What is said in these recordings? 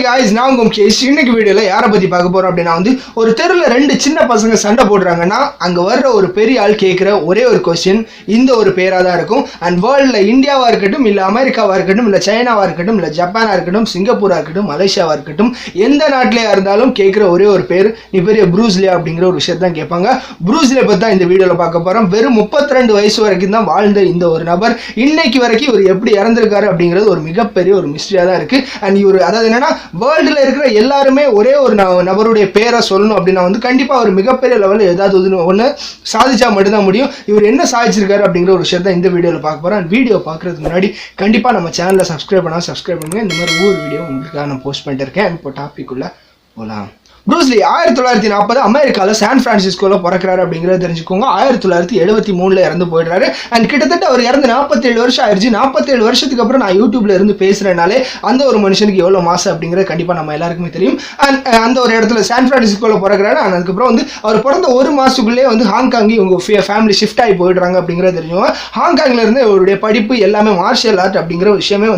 Hi guys, நான் முகேஷ். இன்னைக்கு வீடியோல யாரை பத்தி பார்க்க போறோம் அப்படின்னா ஒரு தெருல ரெண்டு சின்ன பசங்க சண்டை போடுறாங்கன்னா அங்க வர்ற ஒரு பெரிய ஆள் கேட்கிற ஒரே ஒரு கொஸ்டின் இந்த ஒரு பேரா தான் இருக்கும். அண்ட் வேர்ல்ட்ல இந்தியாவா இருக்கட்டும், இல்ல அமெரிக்காவா இருக்கட்டும், இல்ல சைனாவா இருக்கட்டும், இல்ல ஜப்பானா இருக்கட்டும், சிங்கப்பூரா இருக்கட்டும், மலேசியாவா இருக்கட்டும், எந்த நாட்டிலேயா இருந்தாலும் கேட்கிற ஒரே ஒரு பேர் நீ பெரிய ப்ரூஸ்லே அப்படிங்கிற ஒரு விஷயத்தை தான் கேட்பாங்க. ப்ரூஸ்லே பத்தி தான் இந்த வீடியோல பார்க்க போறோம். வெறும் 32 வயசு வரைக்கும் தான் வாழ்ந்த இந்த ஒரு நபர் இன்னைக்கு வரைக்கும் இவர் எப்படி இறந்திருக்காரு அப்படிங்கிறது ஒரு மிகப்பெரிய ஒரு மிஸ்டரியா தான் இருக்கு. அண்ட் இவர் அதாவது என்னன்னா வேர்ல்டுல இருக்கிற எல்லாருமே ஒரே ஒரு நபருடைய பேரை சொல்லணும் அப்படின்னா கண்டிப்பா ஒரு மிகப்பெரிய லெவலில் ஏதாவது ஒன்று சாதிச்சா மட்டும்தான் முடியும். இவர் என்ன சாதிச்சிருக்காரு அப்படிங்கிற ஒரு விஷயத்தை இந்த வீடியோவில் பார்க்க போறோம். வீடியோ பார்க்கறதுக்கு முன்னாடி கண்டிப்பா நம்ம சேனலை சப்ஸ்கிரைப் பண்ணுங்க. இந்த மாதிரி ஒவ்வொரு வீடியோ உங்களுக்காக நான் போஸ்ட் பண்ணிட்டு இருக்கேன். இப்போ டாபிக் உள்ள போலாம். ப்ரூஸ்லி 1940 அமெரிக்காவில் சான் பிரான்சிஸ்கோல பிறக்கிறாரு அப்படிங்கிறத தெரிஞ்சுக்கோங்க. 1973 இறந்து போயிடுறாரு. அண்ட் கிட்டத்தட்ட அவர் இறந்து 47 வருஷம் ஆயிடுச்சு. 47 வருஷத்துக்கு அப்புறம் நான் யூடியூப்ல இருந்து பேசுறேனாலே அந்த ஒரு மனுஷனுக்கு எவ்வளவு மாசம் அப்படிங்கிறது கண்டிப்பா நம்ம எல்லாருக்குமே தெரியும். அண்ட் அந்த ஒரு இடத்துல சான் பிரான்சிஸ்கோல பிறக்கிறாரு. அதுக்கப்புறம் அவர் பிறந்த ஒரு மாசத்துக்குள்ளே ஹாங்காங் இவங்க ஃபேமிலி ஷிஃப்ட் ஆகி போயிடுறாங்க அப்படிங்கிறத தெரிஞ்சுக்கோங்க. ஹாங்காங்ல இருந்து அவருடைய படிப்பு எல்லாமே மார்ஷியல் ஆர்ட் அப்படிங்கிற விஷயமே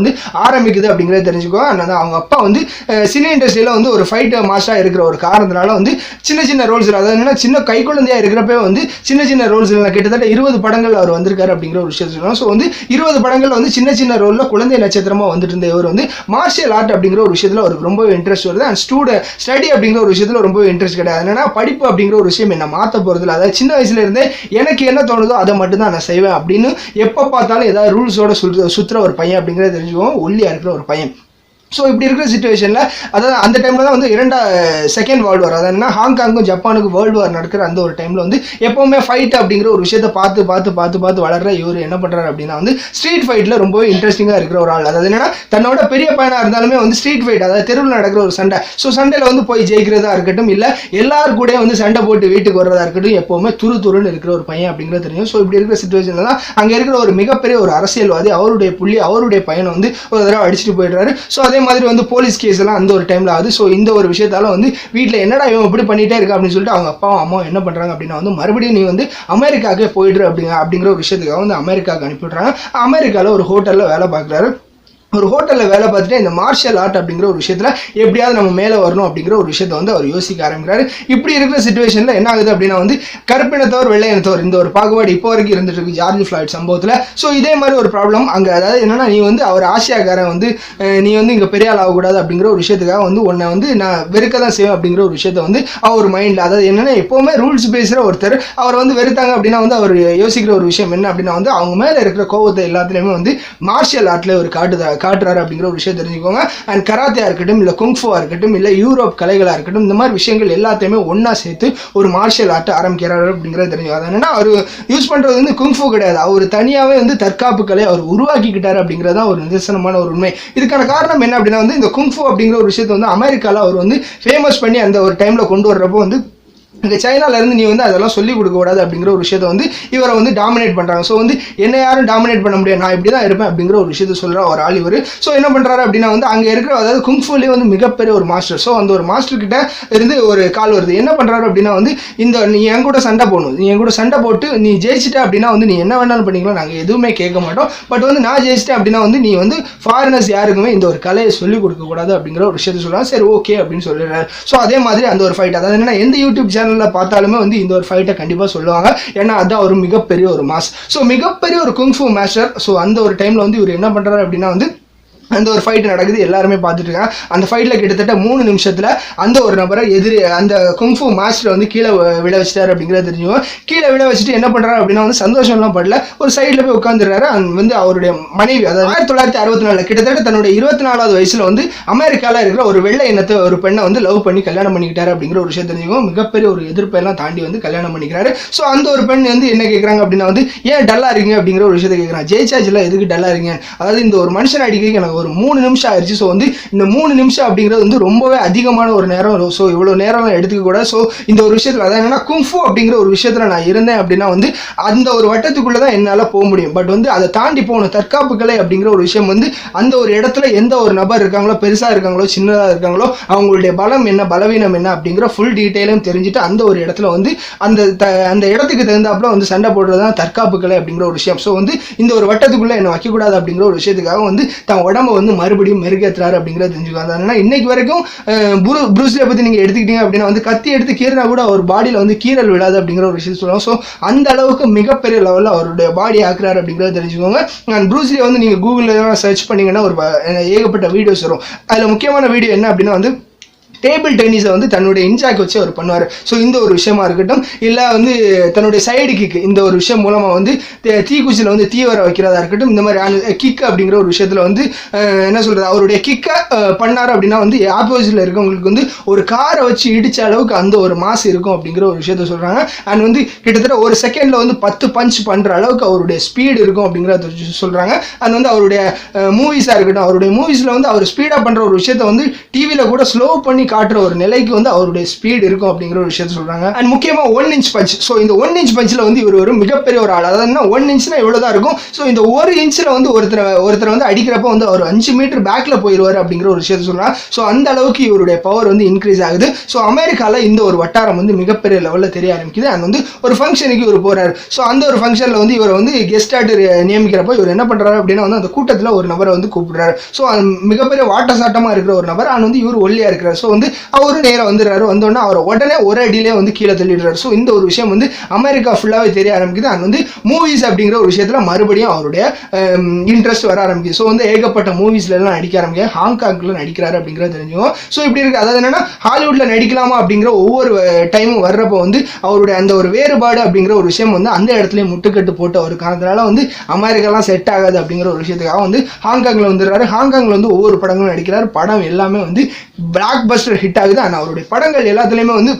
ஆரம்பிக்குது அப்படிங்கிறத தெரிஞ்சுக்கோங்க. அவங்க அப்பா சினி இண்டஸ்ட்ரியில ஒரு ஃபைட் மாஸ்டரா இருக்கிற ஒரு காரணத்தினால சின்ன சின்ன ரோல்ஸ், அதாவது சின்ன கை குழந்தையா இருக்கிறப்ப சின்ன சின்ன ரோல்ஸ் கிட்டத்தட்ட 20 படங்கள் அவர் வந்திருக்காரு அப்படிங்கிற ஒரு விஷயம் சொல்லலாம். ஸோ 20 படங்கள் சின்ன சின்ன ரோல்ல குழந்தை நட்சத்திரமா வந்துட்டு இருந்த இவர் மார்ஷியல் ஆர்ட் அப்படிங்கிற ஒரு விஷயத்துல அவருக்கு ரொம்ப இன்ட்ரெஸ்ட் வருது. அண்ட் ஸ்டடி அப்படிங்கிற ஒரு விஷயத்துல ரொம்ப இன்ட்ரெஸ்ட் கிடையாது. என்னன்னா படிப்பு அப்படிங்கிற ஒரு விஷயம் என்ன மாற்ற போறதுல, அதாவது சின்ன வயசுல இருந்தே எனக்கு என்ன தோணுதோ அதை மட்டும் தான் நான் செய்வேன் அப்படின்னு எப்ப பார்த்தாலும் ஏதாவது ரூல்ஸோட சுத்துற ஒரு பையன் அப்படிங்கிறத தெரிஞ்சுக்குவோம். ஒல்லியா இருக்கிற ஒரு பையன். ஸோ இப்படி இருக்கிற சுச்சுவேஷனில், அதாவது அந்த டைமில் தான் செகண்ட் வேர்ல்டு வார், அதாவது ஹாங்காங்கும் ஜப்பானுக்கும் வேர்ல்டு வார் நடக்கிற அந்த ஒரு டைமில் எப்போவுமே ஃபைட் அப்படிங்கிற ஒரு விஷயத்தை பார்த்து வளர்ற இவர் என்ன பண்ணுறாரு அப்படின்னா ஸ்ட்ரீட் ஃபைட்டில் ரொம்பவே இன்ட்ரெஸ்டிங்காக இருக்கிற ஒரு ஆள். அதாவது என்னன்னா தன்னோட பெரிய பையனாக இருந்தாலுமே ஸ்ட்ரீட் ஃபைட், அதாவது தெருவில் நடக்கிற ஒரு சண்டை, ஸோ சண்டையில் போய் ஜெயிக்கிறதா இருக்கட்டும், இல்லை எல்லாரும் கூட சண்டை போட்டு வீட்டுக்கு வர்றதா இருக்கட்டும், எப்போவுமே துருன்னு இருக்கிற ஒரு பையன் அப்படிங்கிறது தெரியும். ஸோ இப்படி இருக்கிற சுச்சுவேஷனில் தான் அங்கே இருக்கிற ஒரு மிகப்பெரிய ஒரு அரசியல்வாதி அவருடைய பையனை ஒரு தடவை அடிச்சுட்டு போயிடுறாரு. ஸோ அதே மாதிரி போலீஸ் கேஸ் எல்லாம் அந்த ஒரு டைம்ல ஆகுது. ஸோ இந்த ஒரு விஷயத்தால வீட்டில் என்னடா இவன் இப்படி பண்ணிட்டே இருக்கா அப்படின்னு சொல்லிட்டு அவங்க அப்பாவும் அம்மாவும் என்ன பண்றாங்க அப்படின்னா மறுபடியும் நீ அமெரிக்காவுக்கே போயிடுற அப்படிங்கிற ஒரு விஷயத்துக்காக அமெரிக்காவுக்கு அனுப்பிவிடுறாங்க. அமெரிக்காவில் ஒரு ஹோட்டலில் வேலை பார்க்குறாரு. ஒரு ஹோட்டலில் வேலை பார்த்துட்டு இந்த மார்ஷியல் ஆர்ட் அப்படிங்கிற ஒரு விஷயத்தில் எப்படியாவது நம்ம மேலே வரணும் அப்படிங்கிற ஒரு விஷயத்தை அவர் யோசிக்க ஆரம்பிக்கிறாரு. இப்படி இருக்கிற சுச்சுவேஷனில் என்ன ஆகுது அப்படின்னா கருப்பினத்தவர் வெள்ளையினத்தவர் இந்த ஒரு பாகுபாடு இப்போ வரைக்கும் இருந்துட்டு இருக்கு ஜார்ஜ் ஃப்ளாய்ட் சம்பவத்தில். ஸோ இதே மாதிரி ஒரு ப்ராப்ளம் அங்கே, அதாவது என்னன்னா நீ அவர் ஆசியாக்காரன் நீ இங்கே பெரிய ஆள் ஆகக்கூடாது அப்படிங்கிற ஒரு விஷயத்துக்காக உன்னை நான் வெறுக்க தான் செய்வேன் அப்படிங்கிற ஒரு விஷயத்தை அவர் மைண்டில், அதாவது என்னன்னா எப்போவுமே ரூல்ஸ் பேசுகிற ஒருத்தர் அவர் வெறுத்தாங்க அப்படின்னா அவர் யோசிக்கிற ஒரு விஷயம் என்ன அப்படின்னா அவங்க மேலே இருக்கிற கோபத்தை எல்லாத்துலேயுமே மார்ஷியல் ஆர்ட்ல ஒரு காட்டுறாரு அப்படிங்கிற ஒரு விஷயம் தெரிஞ்சுக்கோங்க. அண்ட் கராத்தேயா இருக்கட்டும், இல்லை குங்ஃபுவா இருக்கட்டும், இல்லை யூரோப் கலைகளா இருக்கட்டும், இந்த மாதிரி விஷயங்கள் எல்லாத்தையுமே ஒன்னா சேர்த்து ஒரு மார்ஷியல் ஆர்ட் ஆரம்பிக்கிறாரு அப்படிங்கிறது தெரியும். அது என்னன்னா அவர் யூஸ் பண்றது குங்ஃபு கிடையாது, அவர் தனியாவே தற்காப்பு கலை அவர் உருவாக்கிக்கிட்டாரு அப்படிங்கிறதா ஒரு நிதர்சனமான ஒரு உண்மை. இதுக்கான காரணம் என்ன அப்படின்னா இந்த குங்ஃபு அப்படிங்கிற ஒரு விஷயத்தை அமெரிக்கால அவர் ஃபேமஸ் பண்ணி அந்த ஒரு டைம்ல கொண்டு வர்றப்போ இங்கே சைனாலேருந்து நீ அதெல்லாம் சொல்லிக் கொடுக்கக்கூடாது அப்படிங்கிற ஒரு விஷயத்தை இவரை டாமினேட் பண்ணுறாங்க. ஸோ என்ன யாரும் டாமினேட் பண்ண முடியாது, நான் இப்படி தான் இருப்பேன் அப்படிங்கிற ஒரு விஷயத்தை சொல்கிற ஒரு ஆள் இவர். ஸோ என்ன பண்ணுறாரு அப்படின்னா அங்கே இருக்கிற, அதாவது குங்ஃபுலேயே மிகப்பெரிய ஒரு மாஸ்டர். ஸோ அந்த ஒரு மாஸ்டர் கிட்ட இருந்து ஒரு கால் வருது. என்ன பண்ணுறாரு அப்படின்னா நீ என் கூட சண்டை போடணும், நீ என் கூட சண்டை போட்டு நீ ஜெயிச்சிட்ட அப்படின்னா நீ என்ன வேணாலும் பண்ணிக்கலாம், நாங்கள் எதுவுமே கேட்க மாட்டோம். பட் நான் ஜெயிச்சிட்டேன் அப்படின்னா நீ ஃபாரினர்ஸ் யாருக்குமே இந்த ஒரு கலையை சொல்லிக் கொடுக்கக்கூடாது அப்படிங்கிற ஒரு விஷயத்தை சொல்கிறாங்க. சரி ஓகே அப்படின்னு சொல்லிடுறாரு. ஸோ அதே மாதிரி அந்த ஒரு ஃபைட், அதாவது என்னன்னா எந்த யூடியூப் சேனல் பார்த்தாலுமே இந்த ஒரு ஃபைட்டை கண்டிப்பா சொல்லுவாங்க. ஏன்னா அதான் ஒரு மிகப்பெரிய ஒரு மாஸ். ஸோ மிகப்பெரிய ஒரு குங்ஃபு மாஸ்டர். ஸோ அந்த ஒரு டைம்ல இவர் என்ன பண்றாரு அப்படின்னா அந்த ஒரு ஃபைட் நடக்குது, எல்லாருமே பார்த்துட்டு இருக்காங்க. அந்த ஃபைட்டில் கிட்டத்தட்ட 3 நிமிஷத்தில் அந்த ஒரு நபரை அந்த குங்ஃபு மாஸ்டர் கீழே விழ வச்சிட்டாரு அப்படிங்கிறத தெரிஞ்சுவோம். கீழே விழ வச்சுட்டு என்ன பண்ணுறாரு அப்படின்னா சந்தோஷம்லாம் படல, ஒரு சைடில் போய் உட்காந்துடுறாரு. அவருடைய மனைவி, அதாவது 1964 கிட்டத்தட்ட தன்னுடைய 24வது வயசுல அமெரிக்காவில் இருக்கிற ஒரு வெள்ளை இனத்தை ஒரு பெண்ணை லவ் பண்ணி கல்யாணம் பண்ணிக்கிட்டாரு அப்படிங்கிற ஒரு விஷயம் தெரிஞ்சுக்கோங்க. மிகப்பெரிய ஒரு எதிர்ப்பெல்லாம் தாண்டி கல்யாணம் பண்ணிக்கிறாரு. ஸோ அந்த ஒரு பெண் என்ன கேட்குறாங்க அப்படின்னா ஏன் டல்லா இருக்கீங்க அப்படிங்கிற ஒரு விஷயத்தை கேட்குறாங்க. ஜெயிச்சாச்சுல எதுக்கு டல்லா இருக்கீங்க, அதாவது இந்த ஒரு மனுஷன் அடிக்க எனக்கு ஒரு 3 நிமிஷம் ஆயிடுச்சு. ஸோ இந்த 3 நிமிஷம் அப்படிங்கிறது ரொம்பவே அதிகமான ஒரு நேரம். ஸோ இவ்வளோ நேரம் எடுத்துக்க கூட. ஸோ இந்த ஒரு விஷயத்தில், அதாவது என்னன்னா குங்ஃபு அப்படிங்கிற ஒரு விஷயத்தில் நான் இருந்தேன் அப்படின்னா அந்த ஒரு வட்டத்துக்குள்ளே தான் என்னால் போக முடியும். பட் அதை தாண்டி போகணும். தற்காப்பு கலை அப்படிங்கிற ஒரு விஷயம் அந்த ஒரு இடத்துல எந்த ஒரு நபர் இருக்காங்களோ, பெருசாக இருக்காங்களோ, சின்னதாக இருக்காங்களோ, அவங்களுடைய பலம் என்ன, பலவீனம் என்ன அப்படிங்கிற ஃபுல் டீட்டெயிலும் தெரிஞ்சுட்டு அந்த ஒரு இடத்துல அந்த இடத்துக்கு தகுந்தாப்புல சண்டை போடுறது தான் தற்காப்பு கலை அப்படிங்கிற ஒரு விஷயம். ஸோ இந்த ஒரு வட்டத்துக்குள்ளே என்ன வைக்கக்கூடாது அப்படிங்கிற ஒரு விஷயத்துக்காக தான் உடம்பு உணவு வந்து மறுபடியும் மெருகேற்றுறாரு அப்படிங்கிறத தெரிஞ்சுக்கோங்க. அதனால இன்னைக்கு வரைக்கும் ப்ரூஸ்லியை பற்றி நீங்கள் எடுத்துக்கிட்டீங்க அப்படின்னா வந்து கத்தி எடுத்து கீறினா கூட அவர் பாடியில் வந்து கீறல் விழாது அப்படிங்கிற ஒரு விஷயம் சொல்லுவாங்க. ஸோ அந்த அளவுக்கு மிகப்பெரிய லெவலில் அவருடைய பாடி ஆக்குறாரு அப்படிங்கிறத தெரிஞ்சுக்கோங்க. அண்ட் ப்ரூஸ்லியை வந்து நீங்கள் கூகுளில் சர்ச் பண்ணிங்கன்னா ஒரு ஏகப்பட்ட வீடியோஸ் வரும். அதில் முக்கியமான வீடியோ என்ன அப்படின்னா வந்து டேபிள் டென்னிஸை வந்து தன்னுடைய இன்ஜாக் வச்சு அவர் பண்ணுவார். ஸோ இந்த ஒரு விஷயமா இருக்கட்டும், இல்லை வந்து தன்னுடைய சைடு கிக் இந்த ஒரு விஷயம் மூலமாக வந்து தீக்குச்சியில் வந்து தீ வர வைக்கிறதா இருக்கட்டும், இந்த மாதிரி கிக் அப்படிங்கிற ஒரு விஷயத்தில் வந்து என்ன சொல்கிறது, அவருடைய கிக்கை பண்ணார் அப்படின்னா வந்து ஆப்போசிட்டில் இருக்கவங்களுக்கு வந்து ஒரு காரை வச்சு இடித்த அளவுக்கு அந்த ஒரு மாசு இருக்கும் அப்படிங்கிற ஒரு விஷயத்த சொல்கிறாங்க. அண்ட் வந்து கிட்டத்தட்ட ஒரு செகண்டில் வந்து 10 பஞ்ச் பண்ணுற அளவுக்கு அவருடைய ஸ்பீடு இருக்கும் அப்படிங்கிறத சொல்கிறாங்க. அண்ட் வந்து அவருடைய மூவிஸாக இருக்கட்டும், அவருடைய மூவிஸில் வந்து அவர் ஸ்பீடாக பண்ணுற ஒரு விஷயத்தை வந்து டிவியில் கூட ஸ்லோ பண்ணி காட்டுற ஒரு நிலைக்கு வந்து அவருடைய ஸ்பீட் இருக்கும் அப்படிங்கிற ஒரு விஷயத்தை சொல்றாங்க. அண்ட் முக்கியமா 1 இன்ச் பஞ்ச். ஸோ இந்த 1 இன்ச் பஞ்சில் வந்து இவர் ஒரு மிகப்பெரிய ஒரு ஆள். அதாவது 1 இன்ச்னா இவ்வளவுதான் இருக்கும். ஸோ இந்த 1 இன்ச்சில் வந்து ஒருத்தர் வந்து அடிக்கிறப்ப வந்து அவர் 5 மீட்டர் பேக்ல போயிடுவார் அப்படிங்கிற ஒரு விஷயத்தை சொல்றாங்க. ஸோ அந்த அளவுக்கு இவருடைய பவர் வந்து இன்க்ரீஸ் ஆகுது. ஸோ அமெரிக்காவில் இந்த ஒரு வட்டாரம் வந்து மிகப்பெரிய லெவலில் தெரிய ஆரம்பிக்குது. அண்ட் வந்து ஒரு ஃபங்க்ஷனுக்கு இவர் போறாரு. ஸோ அந்த ஒரு ஃபங்க்ஷனில் வந்து இவர் வந்து கெஸ்ட் ஆர்டர் நியமிக்கிறப்ப இவர் என்ன பண்றாரு அப்படின்னா வந்து அந்த கூட்டத்தில் ஒரு நபரை வந்து கூப்பிடுறாரு. ஸோ மிகப்பெரிய வாட்ட சாட்டமா இருக்கிற ஒரு நபர். அண்ட் வந்து இவர் ஒல்லியா இருக்கிறார். ஸோ வந்து அவரு நேரம் வந்துடுறாரு. வந்தோடனே அவர் உடனே ஒரு அடியிலே வந்து கீழே தள்ளிடுறாரு. ஸோ இந்த ஒரு விஷயம் வந்து அமெரிக்கா ஃபுல்லாகவே தெரிய ஆரம்பிக்குது. அண்ட் வந்து மூவிஸ் அப்படிங்கிற ஒரு விஷயத்தில் மறுபடியும் அவருடைய இன்ட்ரெஸ்ட் வர ஆரம்பிக்குது. ஸோ வந்து ஏகப்பட்ட மூவிஸ்ல எல்லாம் நடிக்க ஆரம்பிக்க ஹாங்காங்ல நடிக்கிறாரு அப்படிங்கிறத தெரிஞ்சுக்கும். ஸோ இப்படி இருக்கு. அதாவது என்னன்னா ஹாலிவுட்ல நடிக்கலாமா அப்படிங்கிற ஒவ்வொரு டைமும் வர்றப்போ வந்து அவருடைய அந்த ஒரு வேறுபாடு அப்படிங்கிற ஒரு விஷயம் வந்து அந்த இடத்துல முட்டுக்கட்டு போட்டு அவர் காரணத்தினால வந்து அமெரிக்காலாம் செட் ஆகாது அப்படிங்கிற ஒரு விஷயத்துக்காக வந்து ஹாங்காங்ல வந்துடுறாரு. ஹாங்காங்ல வந்து ஒவ்வொரு படங்களும் நடிக்கிறார். படம் எல்லாமே வந்து பிளாக் பஸ்டர் ஹிட் ஆகுது. ஆனால் அவருடைய படங்கள் எல்லாத்துலேயுமே வந்து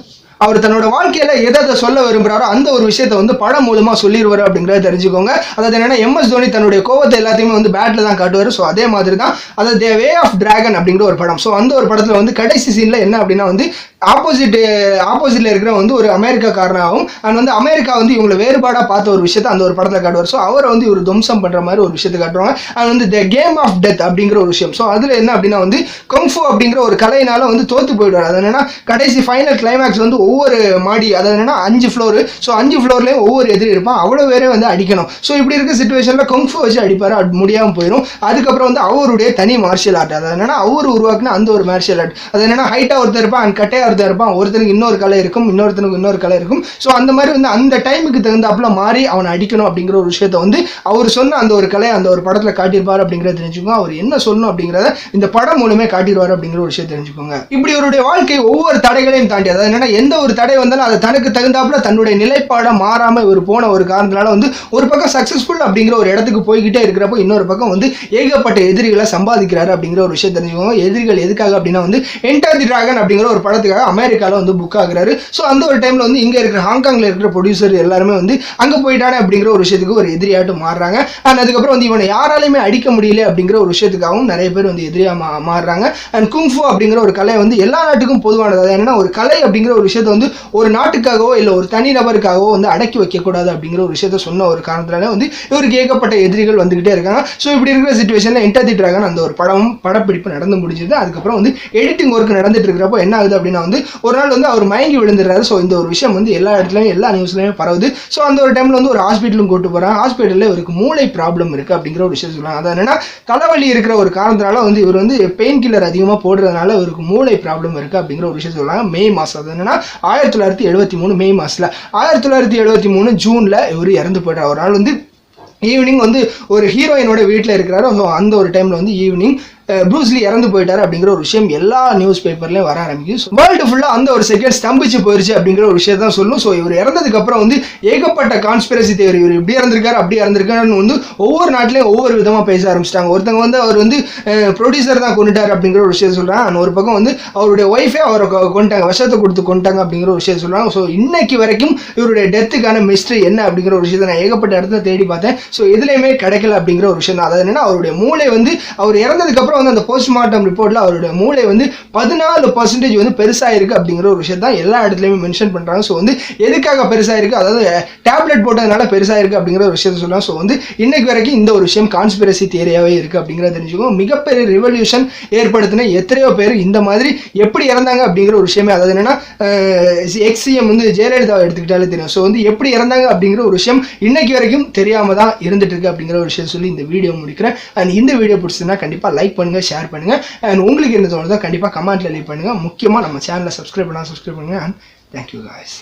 அவர் தன்னோட வாழ்க்கையில எதை சொல்ல விரும்புறாரோ அந்த ஒரு விஷயத்தை வந்து படம் மூலமா சொல்லிடுவாரு அப்படிங்கிறத தெரிஞ்சுக்கோங்க. அதாவது என்னன்னா MS தோனி தன்னுடைய கோவத்தை எல்லாத்தையுமே வந்து பேட்ல தான் காட்டுவார். ஸோ அதே மாதிரி தான் அதாவது தி வே ஆஃப் டிராகன் அப்படிங்கிற ஒரு படம். ஸோ அந்த ஒரு படத்துல வந்து கடைசி சீன்ல என்ன அப்படின்னா வந்து ஆப்போசிட்ல இருக்கிற வந்து ஒரு அமெரிக்காக்காரனாகவும் அண்ட் வந்து அமெரிக்கா வந்து இவங்களை வேறுபாடா பார்த்த ஒரு விஷயத்தை அந்த ஒரு படத்துல காட்டுவார். ஸோ அவரை வந்து இவர் துவம்சம் பண்ற மாதிரி ஒரு விஷயத்தை காட்டுவாங்க. அண்ட் வந்து தி கேம் ஆஃப் டெத் அப்படிங்கிற ஒரு விஷயம். ஸோ அதுல என்ன அப்படின்னா வந்து கங்ஃபு அப்படிங்கிற ஒரு கலையினால வந்து தோத்து போயிடுவார். அது என்னன்னா கடைசி ஃபைனல் கிளைமேக்ஸ் வந்து ஒவ்வொரு மாடி, அதாவது என்னன்னா 5 ஃப்ளோர். ஸோ 5 ஃப்ளோர்லேயும் ஒவ்வொரு எதிரி இருப்பான். அவ்வளோ பேரே வந்து அடிக்கணும். ஸோ இப்படி இருக்க சுச்சுவேஷனில் கங்ஃபு வச்சு அடிப்பார். அது முடியாமல் போயிடும். அதுக்கப்புறம் வந்து அவருடைய தனி மார்ஷியல் ஆர்ட், அதாவது என்னன்னா அவர் உருவாக்குன அந்த ஒரு மார்ஷியல் ஆர்ட். அது என்னன்னா ஹைட்டா ஒருத்தர் இருப்பான், அண்ட் கட்டையா ஒருத்தர் இருப்பான். ஒருத்தருக்கு இன்னொரு கலை இருக்கும், இன்னொருத்தனுக்கு இன்னொரு கலை இருக்கும். ஸோ அந்த மாதிரி வந்து அந்த டைமுக்கு தகுந்தாப்புல மாறி அவனை அடிக்கணும் அப்படிங்கிற ஒரு விஷயத்த வந்து அவர் சொன்ன அந்த ஒரு கலையை அந்த ஒரு படத்தில் காட்டியிருப்பார் அப்படிங்கிறத தெரிஞ்சுக்கோங்க. அவர் என்ன சொல்லணும் அப்படிங்கிறத இந்த படம் மூலமே காட்டிடுவார் அப்படிங்கிற ஒரு விஷயத்தை தெரிஞ்சுக்கோங்க. இப்படி அவருடைய வாழ்க்கை ஒவ்வொரு தடைகளையும் தாண்டி, அதாவது என்னன்னா எந்த ஒரு தடை வந்தாலும் அது தனக்கு தகுந்தாப்புல தன்னுடைய நிலைப்பாட மாறாம இவர் போன ஒரு காரணத்தினால வந்து ஒரு பக்கம் சக்சஸ்ஃபுல் அப்படிங்கிற ஒரு இடத்துக்கு போய்கிட்டே இருக்கிறப்போ இன்னொரு பக்கம் வந்து ஏகப்பட்ட எதிரிகளை சம்பாதிக்கிறாரு அப்படிங்கிற ஒரு விஷயம் தெரிஞ்சுக்கோங்க. எதிரிகள் எதுக்காக அப்படின்னா வந்து என்டர் தி டிராகன் அப்படிங்கிற ஒரு படத்துக்காக அமெரிக்காவில் வந்து புக் ஆகுறாரு. ஸோ அந்த ஒரு டைம்ல வந்து இங்க இருக்கிற ஹாங்காங்ல இருக்கிற ப்ரொடியூசர் எல்லாருமே வந்து அங்க போயிட்டானே அப்படிங்கிற ஒரு விஷயத்துக்கு ஒரு எதிரியாட்டு மாறுறாங்க. அண்ட் அதுக்கப்புறம் வந்து இவனை யாராலையுமே அடிக்க முடியல அப்படிங்கிற ஒரு விஷயத்துக்காகவும் நிறைய பேர் வந்து எதிரியா மாறுறாங்க. அண்ட் குங்ஃபு அப்படிங்கிற ஒரு கலை வந்து எல்லா நாட்டுக்கும் பொதுவானது. அது என்னன்னா ஒரு கலை அப்படிங்கிற ஒரு விஷயத்தை வந்து ஒரு நாட்டுக்காகவோ இல்லை ஒரு தனி நபருக்காகவோ வந்து அடக்கி வைக்கக்கூடாது அப்படிங்கிற ஒரு விஷயத்த சொன்ன ஒரு காரணத்தினால வந்து இவருக்கு ஏகப்பட்ட எதிரிகள் வந்துகிட்டே இருக்காங்க. ஸோ இப்படி இருக்கிற சிச்சுவேஷன்ல என்டர் தி டிராகன் அந்த ஒரு படப்பிடிப்பு நடந்து முடிஞ்சது. அதுக்கப்புறம் வந்து எடிட்டிங் ஒர்க் நடந்துட்டு இருக்கிறப்போ என்ன ஆகுது அப்படின்னா வந்து ஒரு நாள் வந்து அவர் மயங்கி விழுந்துடுறாரு. ஸோ இந்த ஒரு விஷயம் வந்து எல்லா இடத்துலையும் எல்லா நியூஸ்லையும் பரவுது. ஸோ அந்த ஒரு டைம்ல வந்து ஒரு ஹாஸ்பிட்டலும் கூட்டு போறாங்க. ஹாஸ்பிட்டலில் இவருக்கு மூளை ப்ராப்ளம் இருக்கு அப்படிங்கிற ஒரு விஷயம் சொல்றாங்க. அது என்னன்னா தலைவலி இருக்கிற ஒரு காரணத்தினால வந்து இவர் வந்து பெயின் கில்லர் அதிகமாக போடுறதுனால இவருக்கு மூளை ப்ராப்ளம் இருக்கு அப்படிங்கிற ஒரு விஷயம் சொல்றாங்க. மே மாசம், அது என்னன்னா 1973 மே மாசத்துல 1973 ஜூன்ல இவர் இறந்து போயிட்டார். ஒரு நாள் வந்து ஈவினிங் வந்து ஒரு ஹீரோயினோட வீட்டில் இருக்கிறாரு. ஸோ அந்த ஒரு டைம்ல வந்து ஈவினிங் ப்ரூஸ்லி இறந்து போயிட்டாரு அப்படிங்கிற ஒரு விஷயம் எல்லா நியூஸ் பேப்பர்லயும் வர ஆரம்பிக்கும். வேர்ல்டு ஃபுல்லா அந்த ஒரு செகண்ட் ஸ்தம்பிச்சு போயிருச்சு அப்படிங்கிற ஒரு விஷயம் தான் சொல்லும். ஸோ இவர் இறந்ததுக்கு அப்புறம் வந்து ஏகப்பட்ட கான்ஸ்பிரசி தியரி, இவர் இப்படி இறந்திருக்காரு அப்படி இறந்திருக்காருன்னு வந்து ஒவ்வொரு நாட்டிலையும் ஒவ்வொரு விதமா பேச ஆரம்பிச்சிட்டாங்க. ஒருத்தவங்க வந்து அவர் வந்து ப்ரொடியூசர் தான் கொண்டுட்டார் அப்படிங்கிற ஒரு விஷயம் சொல்றாங்க. ஒரு பக்கம் வந்து அவருடைய ஒய்ஃபே அவரை கொண்டாங்க, விஷத்தை கொடுத்து கொண்டாங்க அப்படிங்கிற ஒரு விஷயம் சொல்றாங்க. ஸோ இன்னைக்கு வரைக்கும் இவருடைய டெத்துக்கான மிஸ்ட்ரி என்ன அப்படிங்கிற ஒரு விஷயத்தை நான் ஏகப்பட்ட இடத்துல தேடி பார்த்தேன். ஸோ எதுலையுமே கிடைக்கல அப்படிங்கிற ஒரு விஷயம் தான். அதாவது என்னன்னா அவருடைய மூளை வந்து அவர் இறந்ததுக்கு அப்புறம் வந்து அந்த போஸ்ட்மார்ட்டம் ரிப்போர்ட்ல அவருடைய மூளை வந்து 14% வந்து பெருசாயிருக்கு அப்படிங்கிற ஒரு விஷயம் தான் எல்லா இடத்துலையுமே மென்ஷன் பண்றாங்க. ஸோ வந்து எதுக்காக பெருசாயிருக்கு, அதாவது டேப்லெட் போட்டதுனால பெருசாயிருக்கு அப்படிங்கிற ஒரு விஷயத்தை சொல்லலாம். ஸோ வந்து இன்னைக்கு வரைக்கும் இந்த ஒரு விஷயம் கான்ஸ்பிரசி தியரியாவே இருக்கு அப்படிங்கிறத தெரிஞ்சுக்கோங்க. மிகப்பெரிய ரிவல்யூஷன் ஏற்படுத்தின எத்தனையோ பேர் இந்த மாதிரி எப்படி இறந்தாங்க அப்படிங்கிற ஒரு விஷயமே, அதாவது என்னன்னா எக்ஸிஎம் வந்து ஜெயலலிதாவை எடுத்துக்கிட்டாலே தெரியும். ஸோ வந்து எப்படி இறந்தாங்க அப்படிங்கிற ஒரு விஷயம் இன்னைக்கு வரைக்கும் தெரியாம தான் இருந்துட்டு இருக்கு அப்படிங்கிற ஒரு விஷயம் சொல்லி இந்த வீடியோ முடிக்கிறேன். அண்ட் இந்த வீடியோ பிடிச்சதுன்னா கண்டிப்பா லைக் பண்ணுங்கள், ஷேர் பண்ணுங்கள். அண்ட் உங்களுக்கு என்ன தோணுதோ கண்டிப்பாக கமெண்ட்டில் லீவ் பண்ணுங்கள். முக்கியமாக நம்ம சேனலை சப்ஸ்கிரைப் பண்ணுங்கள். And thank you guys.